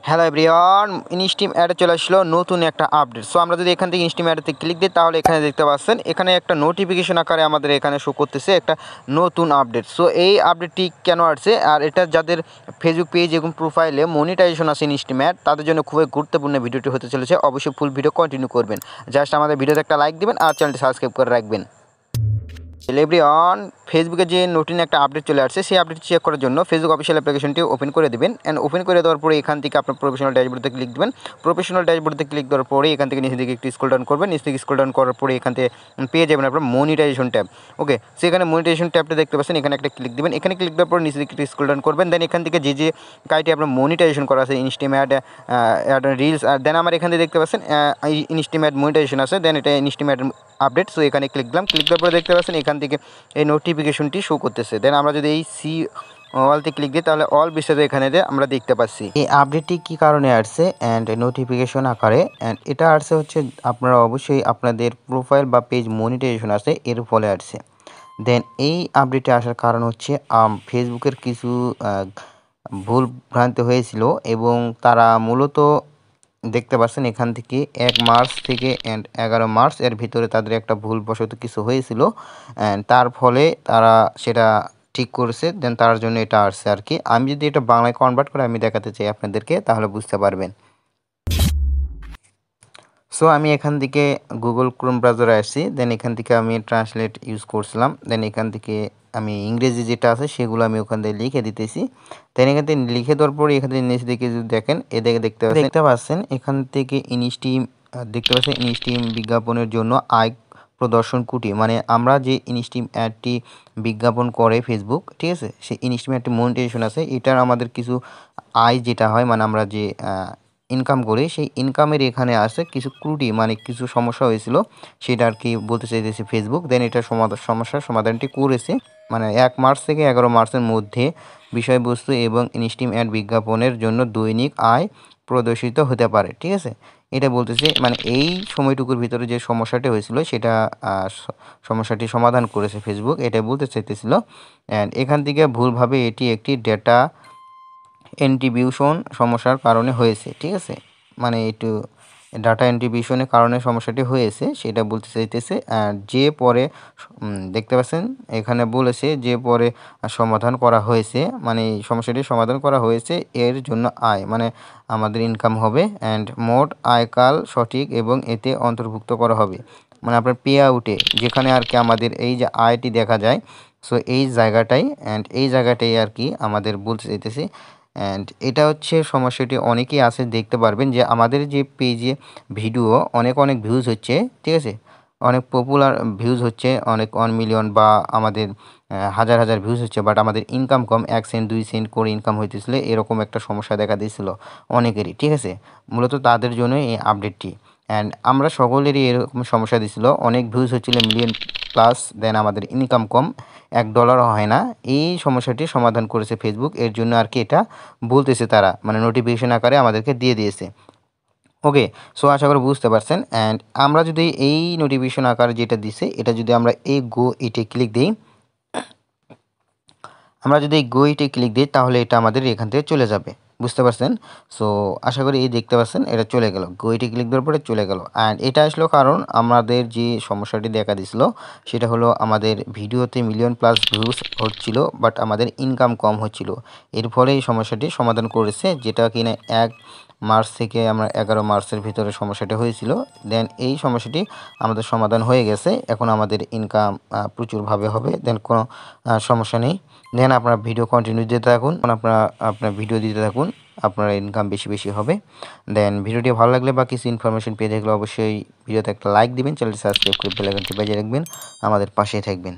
Hello everyone, ইনস্টিম অ্যাডে চলে আসলো নতুন একটা আপডেট। সো আমরা যদি এখান থেকে ইনস্টিম অ্যাডেতে ক্লিক দিই তাহলে এখানে দেখতে পাচ্ছেন এখানে একটা নোটিফিকেশন আকারে আমাদের এখানে শো করতেছে একটা নতুন আপডেট। সো এই আপডেটটি কেন আসছে আর এটা যাদের ফেসবুক পেজ এবং প্রোফাইলে মনিটাইজেশন আছে ইনস্টিম অ্যাড তাদের জন্য খুবই গুরুত্বপূর্ণ ভিডিওটি হতে চলেছে। অবশ্যই ফুল ভিডিও কন্টিনিউ করবেন। জাস্ট আমাদের ভিডিওতে একটা লাইক দিবেন আর চ্যানেলটি সাবস্ক্রাইব করে রাখবেন। এভরিওয়ান, ফেসবুকে যে নতুন একটা আপডেট চলে আসছে সেই আপডেট চেক করার জন্য ফেসবুক অফিসিয়াল অ্যাপ্লিকেশনটি ওপেন করে দেবেন। অ্যান্ড ওপেন করে দেওয়ার পরে এখান থেকে আপনার প্রফেশনাল ড্যাশবোর্ডে ক্লিক দেবেন। প্রফেশনাল ড্যাশবোর্ডে ক্লিক দেওয়ার পরে এখান থেকে নিচে দিকে একটু স্ক্রল ডাউন করবেন। নিচে দিকে স্ক্রল ডাউন করার পরে এখান থেকে পেয়ে যাবেন আপনার মনিটাইজেশন ট্যাব। ওকে, সেখানে মনিটাইজেশন ট্যাবটা দেখতে পাচ্ছেন, এখানে একটা ক্লিক দেবেন। এখানে ক্লিক দেওয়ার পর নিচে দিকে একটু স্ক্রল ডাউন করবেন। দেন এখান থেকে যে কাইটি আপনার মনিটাইজেশন করা আছে ইনস্টিম অ্যাড, রিলস, আর দেন আমার এখান থেকে দেখতে পাচ্ছেন ইনস্টিম অ্যাড মনিটাইজেশন আছে। দেন এটা ইনস্টিম অ্যাড আপডেট। সো এখানে ক্লিক দিলাম। ক্লিক দেওয়ার পরে দেখতে পাচ্ছেন এখান থেকে এই নোটিফিকেশনটি শো করতেছে। দেন আমরা যদি এই অলতে ক্লিক দিই তাহলে অল বিস্তারিত এখানে আমরা দেখতে পাচ্ছি এই আপডেটটি কী কারণে আসছে অ্যান্ড নোটিফিকেশন আকারে। অ্যান্ড এটা আসছে হচ্ছে আপনারা অবশ্যই আপনাদের প্রোফাইল বা পেজ মনিটাইজেশন আছে এর ফলে আসছে। দেন এই আপডেটে আসার কারণ হচ্ছে ফেসবুকের কিছু ভুল ভ্রান্তি হয়েছিল এবং তারা মূলত দেখতে পাচ্ছেন এখান থেকে 1 মার্চ থেকে 11 মার্চ এর ভিতরে তাদের একটা ভুলবশত কিছু হয়েছিল। অ্যান্ড তার ফলে তারা সেটা ঠিক করেছে। দেন তার জন্য এটা আসছে আর কি। আমি যদি এটা বাংলায় কনভার্ট করে আমি দেখাতে চাই আপনাদেরকে তাহলে বুঝতে পারবেন। সো আমি এখান থেকে গুগল ক্রোম ব্রাউজারে আসছি। দেন এখান থেকে আমি ট্রান্সলেট ইউজ করছিলাম। দেন এখান থেকে আমি ইংরেজি যেটা আছে সেগুলো আমি ওখান থেকে লিখে দিতেছি। দেন এখান থেকে লিখে দেওয়ার পরে এখান থেকে নিচে দিকে যদি দেখেন এদিকে দেখতে পাচ্ছেন এখান থেকে ইনস্টিম দেখতে পাচ্ছেন ইনস্টিম বিজ্ঞাপনের জন্য আয় প্রদর্শন কুটি, মানে আমরা যে ইনস্টিম অ্যাডটি বিজ্ঞাপন করে ফেসবুক, ঠিক আছে, সেই ইনস্টিম অ্যাডটি মনিটাইজেশন আছে, এটার আমাদের কিছু আয় যেটা হয় মানে আমরা যে ইনকাম করি সেই ইনকামের এখানে আসে কিছু ত্রুটি, মানে কিছু সমস্যা হয়েছিল সেটা আর কি বলতে চাইতেছে ফেসবুক। দেন এটা সমস্যার সমাধানটি করেছে, মানে 1 মার্চ থেকে 11 মার্চের মধ্যে বিষয়বস্তু এবং ইনস্টিম অ্যাড বিজ্ঞাপনের জন্য দৈনিক আয় প্রদর্শিত হতে পারে, ঠিক আছে। এটা বলতেছে মানে এই সময়টুকুর ভিতরে যে সমস্যাটি হয়েছিল সেটা সমস্যাটি সমাধান করেছে ফেসবুক, এটা বলতে চাইতেছিল। অ্যান্ড এখান থেকে ভুলভাবে এটি একটি ডেটা এন্ট্রিবিউশন সমস্যার কারণে হয়েছে, ঠিক আছে, মানে একটু ডাটা এন্ট্রিবিউশনের কারণে সমস্যাটি হয়েছে সেটা বলতে চাইতেছে। যে পরে দেখতে পাচ্ছেন এখানে বলেছে যে পরে সমাধান করা হয়েছে, মানে এই সমস্যাটি সমাধান করা হয়েছে এর জন্য আয় মানে আমাদের ইনকাম হবে। অ্যান্ড মোট আয়কাল সঠিক এবং এতে অন্তর্ভুক্ত করা হবে, মানে আপনার পে আউটে যেখানে আর কি আমাদের এই যে আয়টি দেখা যায়। সো এই জায়গাটাই এই জায়গাটাই আর কি আমাদের বলতে চাইতেছি। অ্যান্ড এটা হচ্ছে সমস্যাটি অনেকেই আছে দেখতে পারবেন যে আমাদের যে পেজে ভিডিও অনেক ভিউজ হচ্ছে, ঠিক আছে, অনেক পপুলার ভিউজ হচ্ছে, অনেক 1 মিলিয়ন বা আমাদের হাজার ভিউজ হচ্ছে, বাট আমাদের ইনকাম কম, 1 সেন্ট 2 সেন্ট করে ইনকাম হইতেছিল, এরকম একটা সমস্যা দেখা দিয়েছিল অনেকেরই, ঠিক আছে। মূলত তাদের জন্য এই আপডেটটি। অ্যান্ড আমরা সকলেরই এরকম সমস্যা দিছিল, অনেক ভিউজ হচ্ছিল মিলিয়ন প্লাস, দেন আমাদের ইনকাম কম, $1 হয় না। এই সমস্যাটি সমাধান করেছে ফেসবুক, এর জন্য আর কি এটা বলতেছে তারা, মানে নোটিফিকেশন আকারে আমাদেরকে দিয়ে দিয়েছে। ওকে, সো আশা করি বুঝতে পারছেন। অ্যান্ড আমরা যদি এই নোটিফিকেশন আকারে যেটা দিছে এটা যদি আমরা এই এটে ক্লিক দিই, আমরা যদি এই ইটে ক্লিক দিই তাহলে এটা আমাদের এখান থেকে চলে যাবে, বুঝতে পারছেন। সো আশা করি এই দেখতে পাচ্ছেন এটা চলে গেল, ইটে ক্লিক দেওয়ার পরে চলে গেল। অ্যান্ড এটা আসলো কারণ আমাদের যে সমস্যাটি দেখা দিছিল সেটা হলো আমাদের ভিডিওতে মিলিয়ন প্লাস ভিউজ হচ্ছিল বাট আমাদের ইনকাম কম হচ্ছিল, এর ফলে এই সমস্যাটি সমাধান করেছে, যেটা কিনা 1 মার্চ থেকে আমরা 11 মার্চের ভিতরে সমস্যাটি হয়েছিল। দেন এই সমস্যাটি আমাদের সমাধান হয়ে গেছে, এখন আমাদের ইনকাম প্রচুরভাবে হবে, দেন কোনো সমস্যা নেই। দেন আপনারা ভিডিও কন্টিনিউ দিতে থাকুন, আপনার ভিডিও দিতে থাকুন, আপনার ইনকাম বেশি হবে। দেন ভিডিওটি ভালো লাগলে বা কিছু ইনফরমেশন পেয়ে থাকলে অবশ্যই ভিডিওতে একটা লাইক দিবেন, চ্যানেলটি সাবস্ক্রাইব করে বেল আইকনটি বাজিয়ে রাখবেন, আমাদের পাশেই থাকবেন।